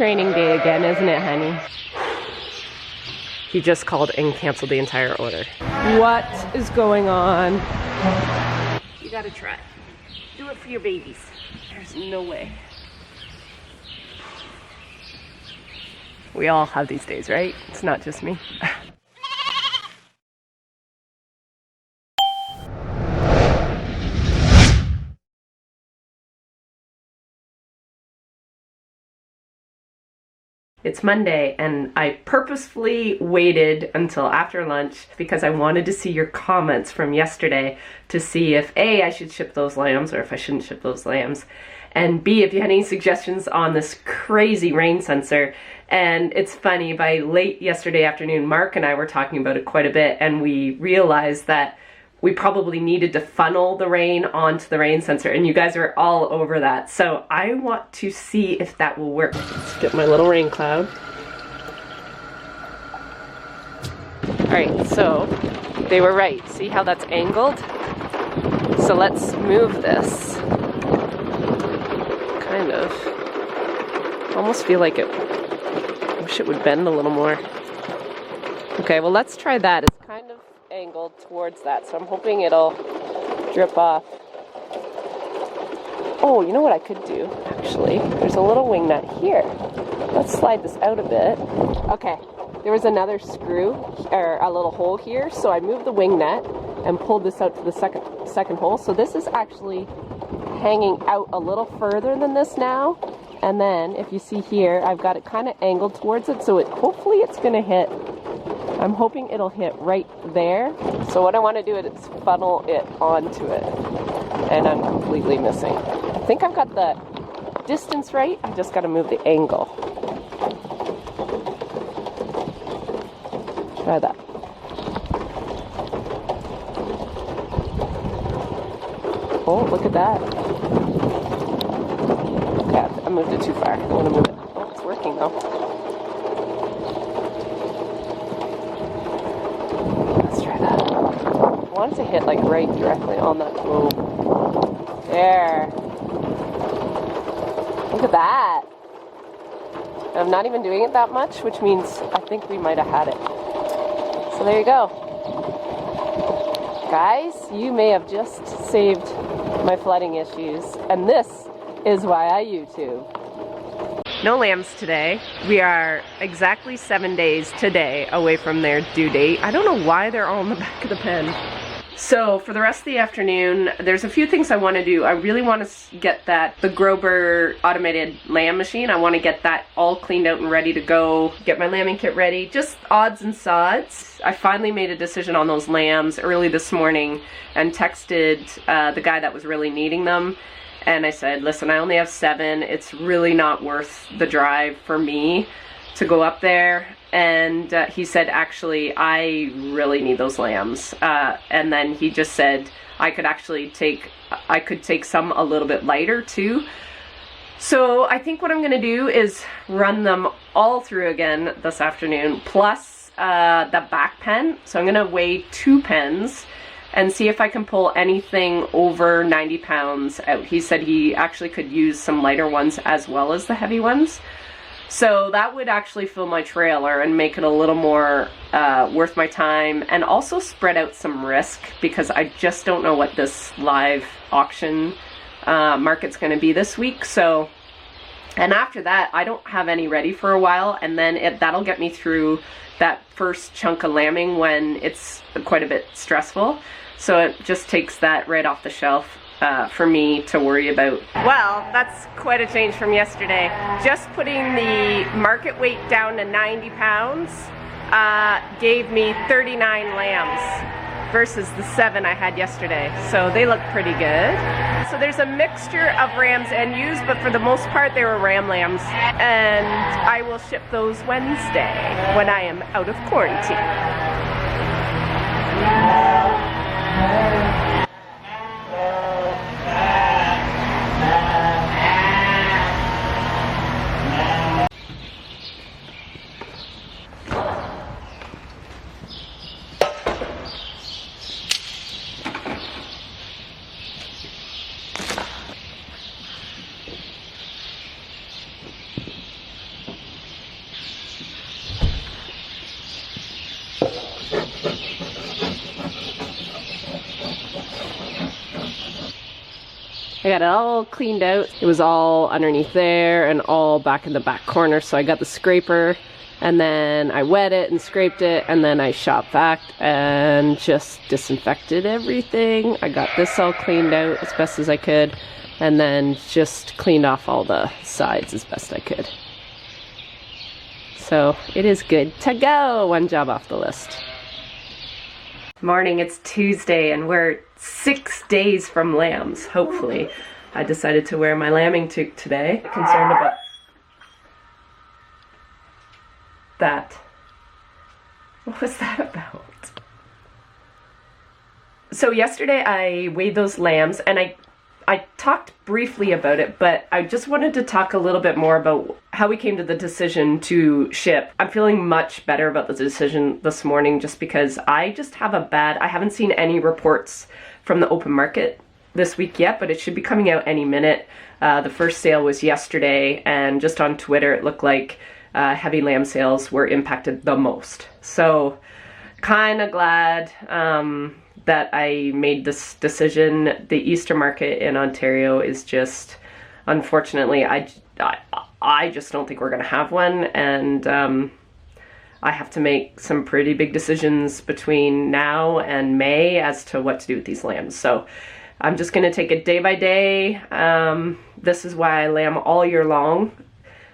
training day again, isn't it, honey? He just called and canceled the entire order. What is going on? You gotta try. Do it for your babies. There's no way. We all have these days, right? It's not just me. It's Monday and I purposefully waited until after lunch because I wanted to see your comments from yesterday to see if A, I should ship those lambs or if I shouldn't ship those lambs, and B, if you had any suggestions on this crazy rain sensor. And it's funny, by late yesterday afternoon, Mark and I were talking about it quite a bit, and we realized that we probably needed to funnel the rain onto the rain sensor, and you guys are all over that. So I want to see if that will work. Let's get my little rain cloud. All right, so they were right. See how that's angled? So let's move this. Kind of. Almost feel like I wish it would bend a little more. Okay, well let's try that. It's kind of angled towards that, so I'm hoping it'll drip off. Oh, you know what I could do, actually? There's a little wing nut here. Let's slide this out a bit. Okay, there was another screw, or a little hole here, so I moved the wing nut and pulled this out to the second hole. So this is actually hanging out a little further than this now. And then, if you see here, I've got it kind of angled towards it, so hopefully it's going to hit. I'm hoping it'll hit right there. So what I want to do is funnel it onto it. And I'm completely missing. I think I've got the distance right. I just got to move the angle. Try that. Oh, look at that. Okay, I moved it too far. I want to move it. Oh, it's working though. I want it to hit like right directly on that boom. There. Look at that. I'm not even doing it that much, which means I think we might have had it. So there you go. Guys, you may have just saved my flooding issues, and this is why I YouTube. No lambs today. We are exactly 7 days today away from their due date. I don't know why they're all in the back of the pen. So for the rest of the afternoon, there's a few things I want to do. I really want to get the Grober automated lamb machine. I want to get that all cleaned out and ready to go. Get my lambing kit ready. Just odds and sods. I finally made a decision on those lambs early this morning and texted the guy that was really needing them. And I said, listen, I only have 7. It's really not worth the drive for me to go up there. And he said, actually, I really need those lambs. And then he just said I could actually take some a little bit lighter too. So I think what I'm going to do is run them all through again this afternoon, plus the back pen. So I'm going to weigh 2 pens and see if I can pull anything over 90 pounds out. He said he actually could use some lighter ones as well as the heavy ones. So that would actually fill my trailer and make it a little more worth my time, and also spread out some risk, because I just don't know what this live auction market's going to be this week. So, and after that, I don't have any ready for a while, and then that'll get me through that first chunk of lambing when it's quite a bit stressful. So it just takes that right off the shelf for me to worry about. Well, that's quite a change from yesterday. Just putting the market weight down to 90 pounds gave me 39 lambs versus the 7 I had yesterday. So they look pretty good. So there's a mixture of rams and ewes, but for the most part they were ram lambs. And I will ship those Wednesday when I am out of quarantine. I got it all cleaned out. It was all underneath there and all back in the back corner. So I got the scraper and then I wet it and scraped it, and then I shop vac and just disinfected everything. I got this all cleaned out as best as I could, and then just cleaned off all the sides as best I could. So it is good to go. One job off the list. Morning, it's Tuesday and we're 6 days from lambs, hopefully. I decided to wear my lambing toque today. Concerned about that. What was that about? So yesterday I weighed those lambs and I talked briefly about it, but I just wanted to talk a little bit more about how we came to the decision to ship. I'm feeling much better about the decision this morning just because I just have I haven't seen any reports from the open market this week yet, but it should be coming out any minute. The first sale was yesterday, and just on Twitter it looked like heavy lamb sales were impacted the most. So kind of glad that I made this decision. The Easter market in Ontario is just, unfortunately, I just don't think we're going to have one, and I have to make some pretty big decisions between now and May as to what to do with these lambs. So I'm just going to take it day by day. This is why I lamb all year long.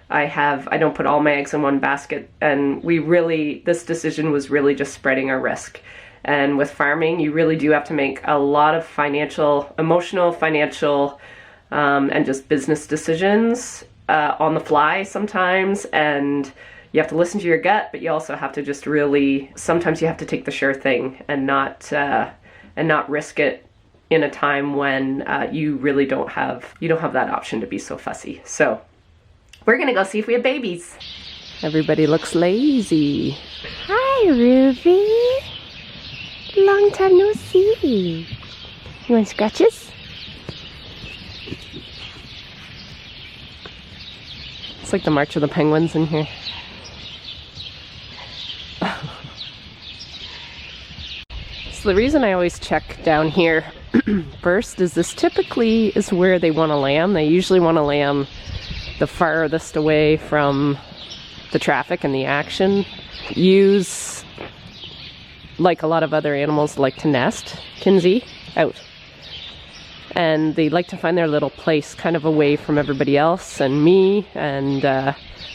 I don't put all my eggs in one basket, and this decision was really just spreading our risk. And with farming, you really do have to make a lot of emotional, financial, and just business decisions on the fly sometimes. And you have to listen to your gut, but you also have to just sometimes you have to take the sure thing and not risk it in a time when you really don't have that option to be so fussy. So we're gonna go see if we have babies. Everybody looks lazy. Hi, Ruby. Long time no see. You want scratches? It's like the March of the Penguins in here. So the reason I always check down here first is this typically is where they want to lamb. They usually want to lamb the farthest away from the traffic and the action. Ewes, like a lot of other animals, like to nest, Kinsey, out. And they like to find their little place kind of away from everybody else and me, and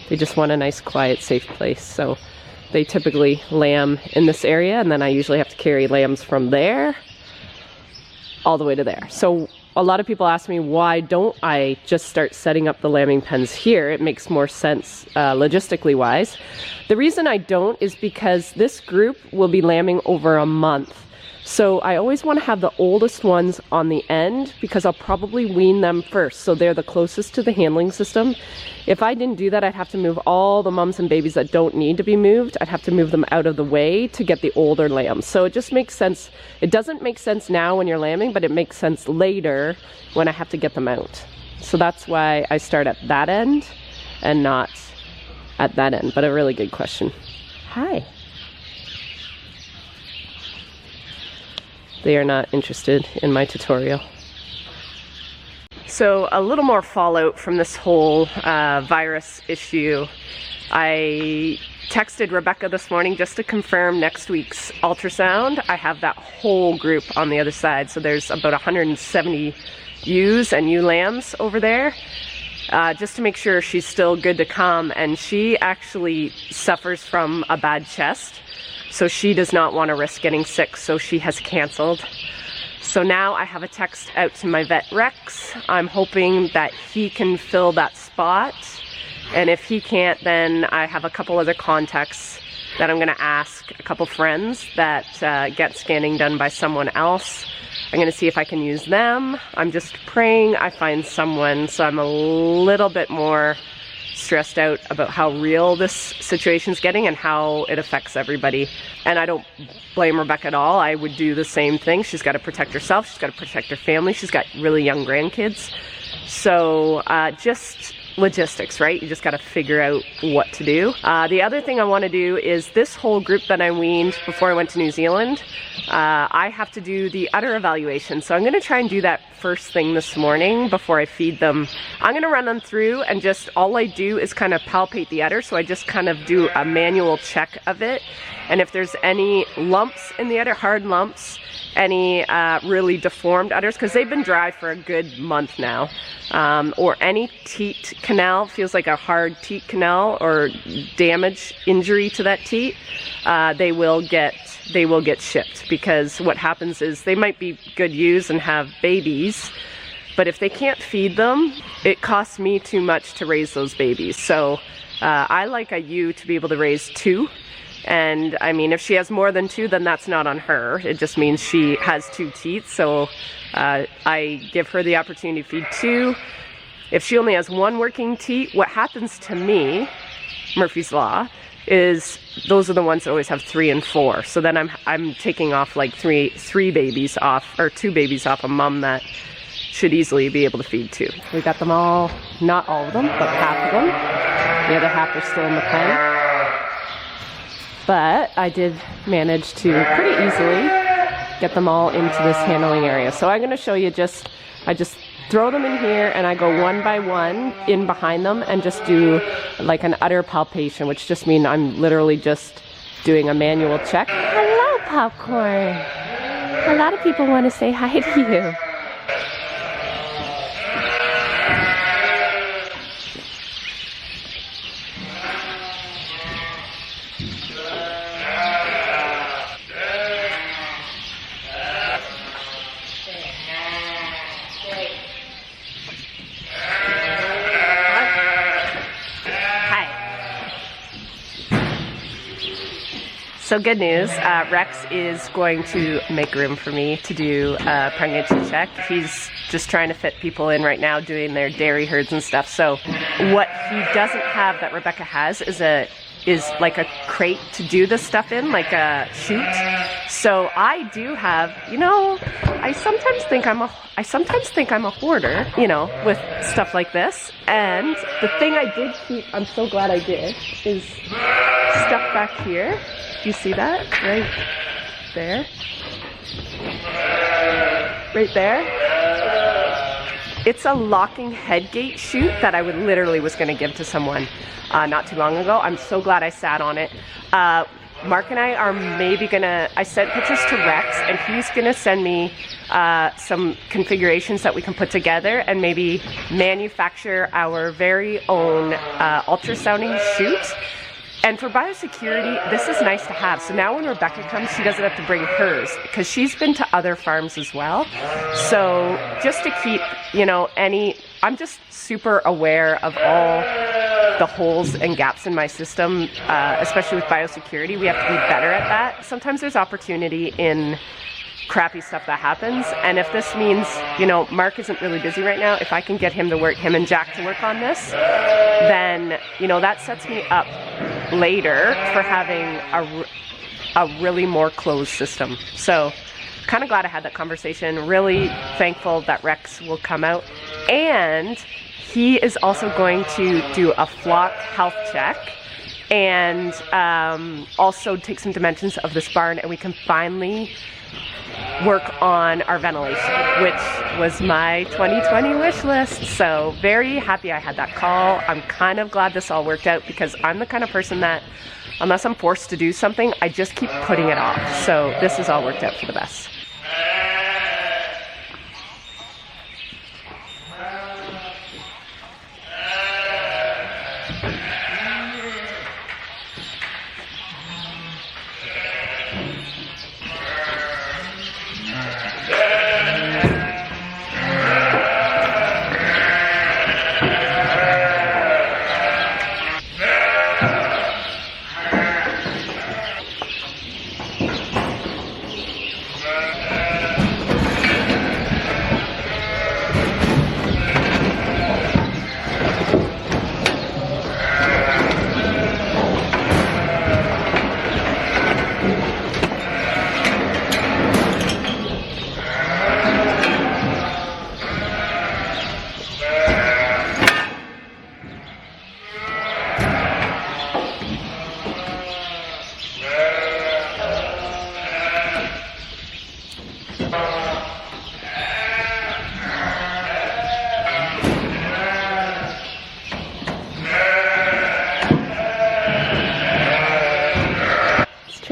they just want a nice, quiet, safe place. So they typically lamb in this area, and then I usually have to carry lambs from there all the way to there. So a lot of people ask me, why don't I just start setting up the lambing pens here? It makes more sense logistically wise. The reason I don't is because this group will be lambing over a month. So I always want to have the oldest ones on the end because I'll probably wean them first. So they're the closest to the handling system. If I didn't do that, I'd have to move all the mums and babies that don't need to be moved. I'd have to move them out of the way to get the older lambs. So it just makes sense. It doesn't make sense now when you're lambing, but it makes sense later when I have to get them out. So that's why I start at that end and not at that end. But a really good question. Hi. They are not interested in my tutorial. So a little more fallout from this whole virus issue. I texted Rebecca this morning just to confirm next week's ultrasound. I have that whole group on the other side. So there's about 170 ewes and ewe lambs over there. Just to make sure she's still good to come. And she actually suffers from a bad chest. So she does not want to risk getting sick, so she has canceled. So now I have a text out to my vet Rex. I'm hoping that he can fill that spot. And if he can't, then I have a couple other contacts that I'm gonna ask a couple friends that get scanning done by someone else. I'm gonna see if I can use them. I'm just praying I find someone, so I'm a little bit more stressed out about how real this situation's getting and how it affects everybody. And I don't blame Rebecca at all. I would do the same thing. She's got to protect herself. She's got to protect her family. She's got really young grandkids. So just logistics, right? You just got to figure out what to do. The other thing I want to do is this whole group that I weaned before I went to New Zealand, I have to do the udder evaluation. So I'm going to try and do that first thing this morning before I feed them. I'm going to run them through, and just all I do is kind of palpate the udder. So I just kind of do a manual check of it. And if there's any lumps in the udder, hard lumps, any really deformed udders, because they've been dry for a good month now, or any teat canal, feels like a hard teat canal or damage, injury to that teat, they will get shipped, because what happens is they might be good ewes and have babies, but if they can't feed them, it costs me too much to raise those babies. So I like a ewe to be able to raise 2. And I mean, if she has more than 2, then that's not on her. It just means she has 2 teats. So I give her the opportunity to feed 2. If she only has 1 working teat, what happens to me, Murphy's Law, is those are the ones that always have 3 and 4. So then I'm taking off like 3 babies off, or 2 babies off a mom that should easily be able to feed 2. We got them all, not all of them, but half of them. The other half are still in the pen. But I did manage to pretty easily get them all into this handling area. So I'm going to show you I just throw them in here, and I go one by one in behind them and just do like an udder palpation, which just means I'm literally just doing a manual check. Hello, Popcorn. A lot of people want to say hi to you. So good news, Rex is going to make room for me to do a pregnancy check. He's just trying to fit people in right now, doing their dairy herds and stuff. So what he doesn't have that Rebecca has is like a crate to do this stuff in, like a chute. So I do have, you know, I sometimes think I'm a hoarder, you know, with stuff like this. And the thing I did keep, I'm so glad I did, is stuff back here. You see that? Right there? Right there? It's a locking head gate chute that I literally was going to give to someone not too long ago. I'm so glad I sat on it. Mark and I are maybe gonna, I sent pictures to Rex, and he's gonna send me some configurations that we can put together and maybe manufacture our very own ultrasounding chute. And for biosecurity, this is nice to have. So now when Rebecca comes, she doesn't have to bring hers, because she's been to other farms as well. So just to keep, you know, I'm just super aware of all the holes and gaps in my system, especially with biosecurity. We have to be better at that. Sometimes there's opportunity in crappy stuff that happens, and if this means, you know, Mark isn't really busy right now, if I can get him and Jack to work on this, then, you know, that sets me up later for having a really more closed system. So kind of glad I had that conversation. Really thankful that Rex will come out, and he is also going to do a flock health check and also take some dimensions of this barn, and we can finally work on our ventilation, which was my 2020 wish list. So very happy I had that call. I'm kind of glad this all worked out, because I'm the kind of person that, unless I'm forced to do something, I just keep putting it off. So this has all worked out for the best.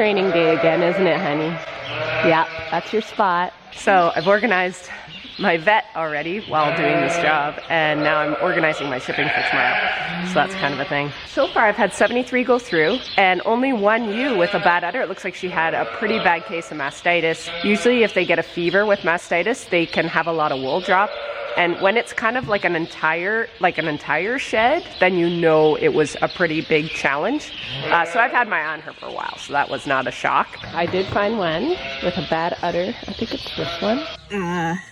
training day again, isn't it, honey? Yeah, that's your spot. So I've organized my vet already while doing this job, and now I'm organizing my shipping for tomorrow. So that's kind of a thing. So far I've had 73 go through, and only one ewe with a bad udder. It looks like she had a pretty bad case of mastitis. Usually if they get a fever with mastitis, they can have a lot of wool drop. And when it's kind of like an entire shed, then you know it was a pretty big challenge. So I've had my eye on her for a while, so that was not a shock. I did find one with a bad udder. I think it's this one.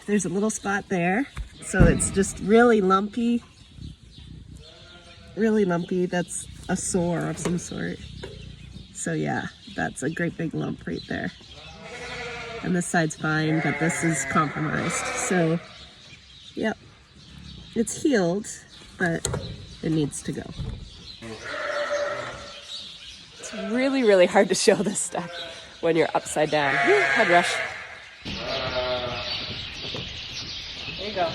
There's a little spot there. So it's just really lumpy. Really lumpy. That's a sore of some sort. So yeah, that's a great big lump right there. And this side's fine, but this is compromised. So yep, it's healed, but it needs to go. It's really, really hard to show this stuff when you're upside down. Head rush. There you go.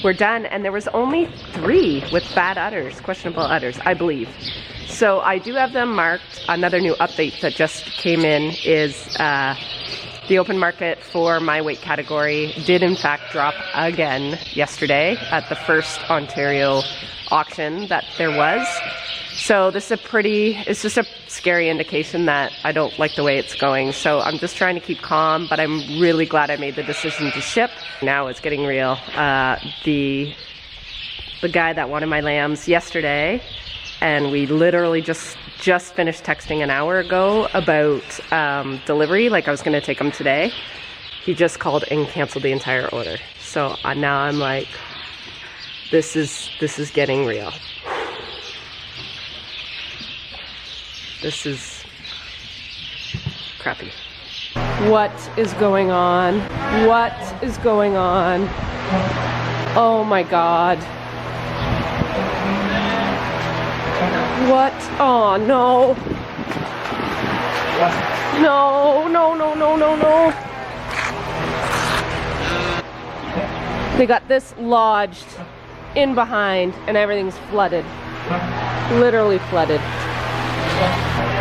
We're done, and there was only 3 with bad udders, questionable udders, I believe. So I do have them marked. Another new update that just came in is the open market for my weight category did in fact drop again yesterday at the first Ontario auction that there was. So this is it's just a scary indication that I don't like the way it's going. So I'm just trying to keep calm, but I'm really glad I made the decision to ship. Now it's getting real. The guy that wanted my lambs yesterday, and we literally just finished texting an hour ago about delivery, like I was gonna take them today. He just called and canceled the entire order. So now I'm like, this is getting real. This is crappy. What is going on? What is going on? Oh my God. What? Oh no. No, no, no, no, no, no. They got this lodged in behind and everything's flooded. Literally flooded.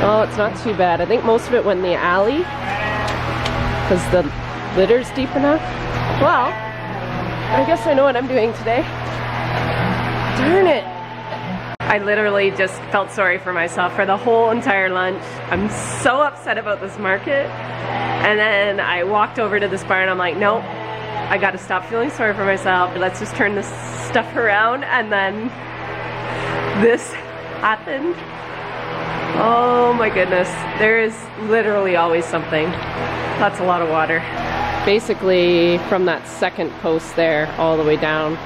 Oh, it's not too bad. I think most of it went in the alley because the litter's deep enough. Well, I guess I know what I'm doing today. Darn it. I literally just felt sorry for myself for the whole entire lunch. I'm so upset about this market. And then I walked over to this barn. I'm like, nope, I gotta stop feeling sorry for myself. Let's just turn this stuff around. And then this happened. Oh my goodness. There is literally always something. That's a lot of water. Basically from that second post there all the way down.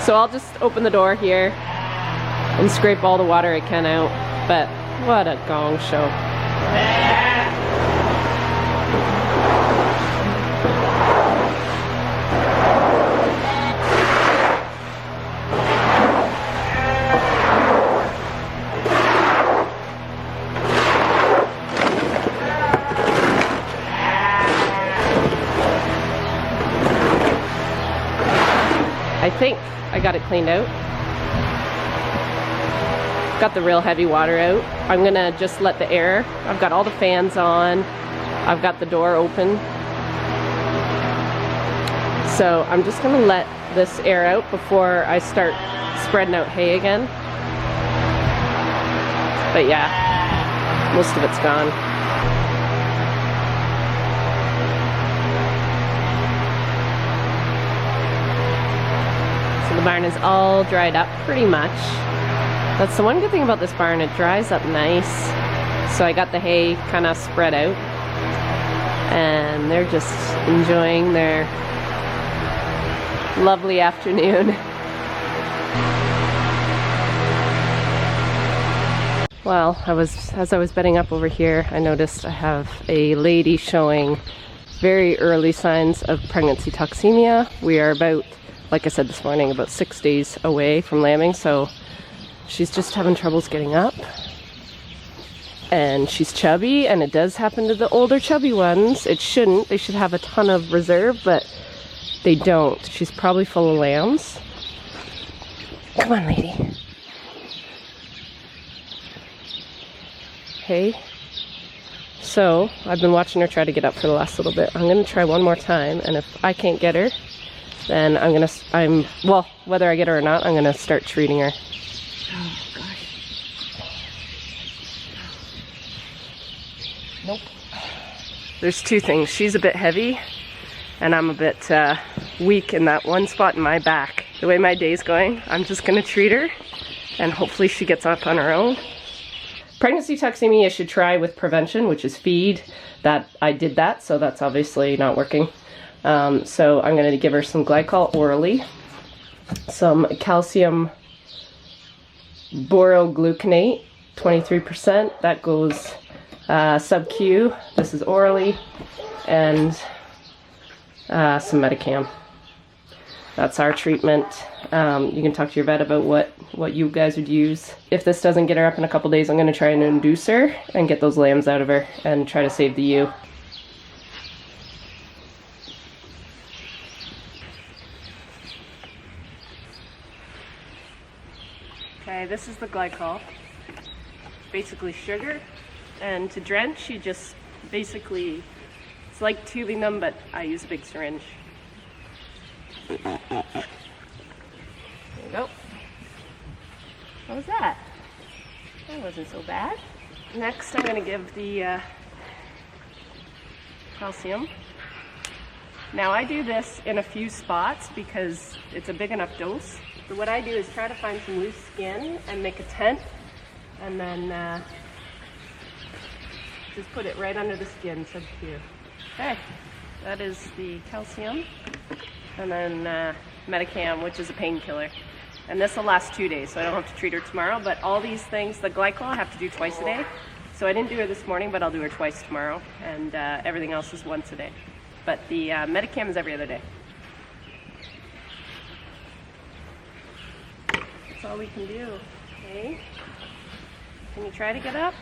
So I'll just open the door here and scrape all the water I can out. But what a gong show. I think I got it cleaned out. Got the real heavy water out. I'm gonna just let the air, I've got all the fans on, I've got the door open. So I'm just gonna let this air out before I start spreading out hay again. But yeah, most of it's gone. The barn is all dried up pretty much. That's the one good thing about this barn, it dries up nice. So I got the hay kind of spread out and they're just enjoying their lovely afternoon. Well, as I was bedding up over here, I noticed I have a lady showing very early signs of pregnancy toxemia. We are about, like I said this morning, about 6 days away from lambing, so she's just having troubles getting up. And she's chubby, and it does happen to the older chubby ones. It shouldn't. They should have a ton of reserve, but they don't. She's probably full of lambs. Come on, lady. Okay. So I've been watching her try to get up for the last little bit. I'm gonna try one more time, and if I can't get her, then well, whether I get her or not, I'm gonna start treating her. Oh gosh. Nope. There's two things. She's a bit heavy, and I'm a bit weak in that one spot in my back. The way my day's going, I'm just gonna treat her, and hopefully she gets up on her own. Pregnancy toxemia you should try with prevention, which is feed. I did that, so that's obviously not working. So I'm going to give her some glycol orally, some calcium borogluconate, 23%. That goes sub-Q. This is orally, and some Metacam. That's our treatment. You can talk to your vet about what you guys would use. If this doesn't get her up in a couple days, I'm going to try and induce her and get those lambs out of her and try to save the ewe. Okay, this is the glycol. Basically sugar, and to drench, you just basically, it's like tubing them, but I use a big syringe. There you go. What was that? That wasn't so bad. Next, I'm going to give the calcium. Now, I do this in a few spots because it's a big enough dose. So what I do is try to find some loose skin and make a tent, and then just put it right under the skin, sub-Q. Okay, that is the calcium. And then Metacam, which is a painkiller. And this will last 2 days, so I don't have to treat her tomorrow. But all these things, the glycol, I have to do twice a day. So I didn't do her this morning, but I'll do her twice tomorrow. And everything else is once a day. But the Metacam is every other day. That's all we can do. Okay. Can you try to get up?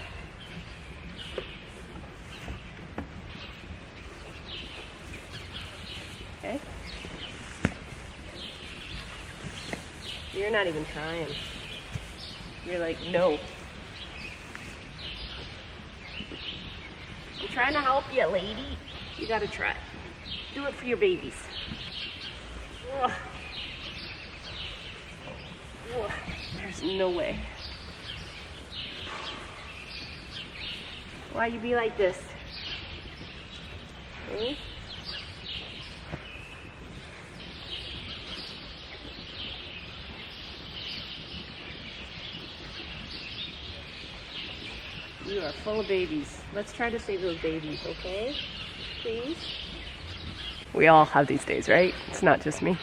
Okay. You're not even trying. You're like, no. I'm trying to help you, lady. You gotta try. Do it for your babies. Ugh. Ugh. There's no way. Why you be like this? Okay. You are full of babies. Let's try to save those babies, okay? Please? We all have these days, right? It's not just me.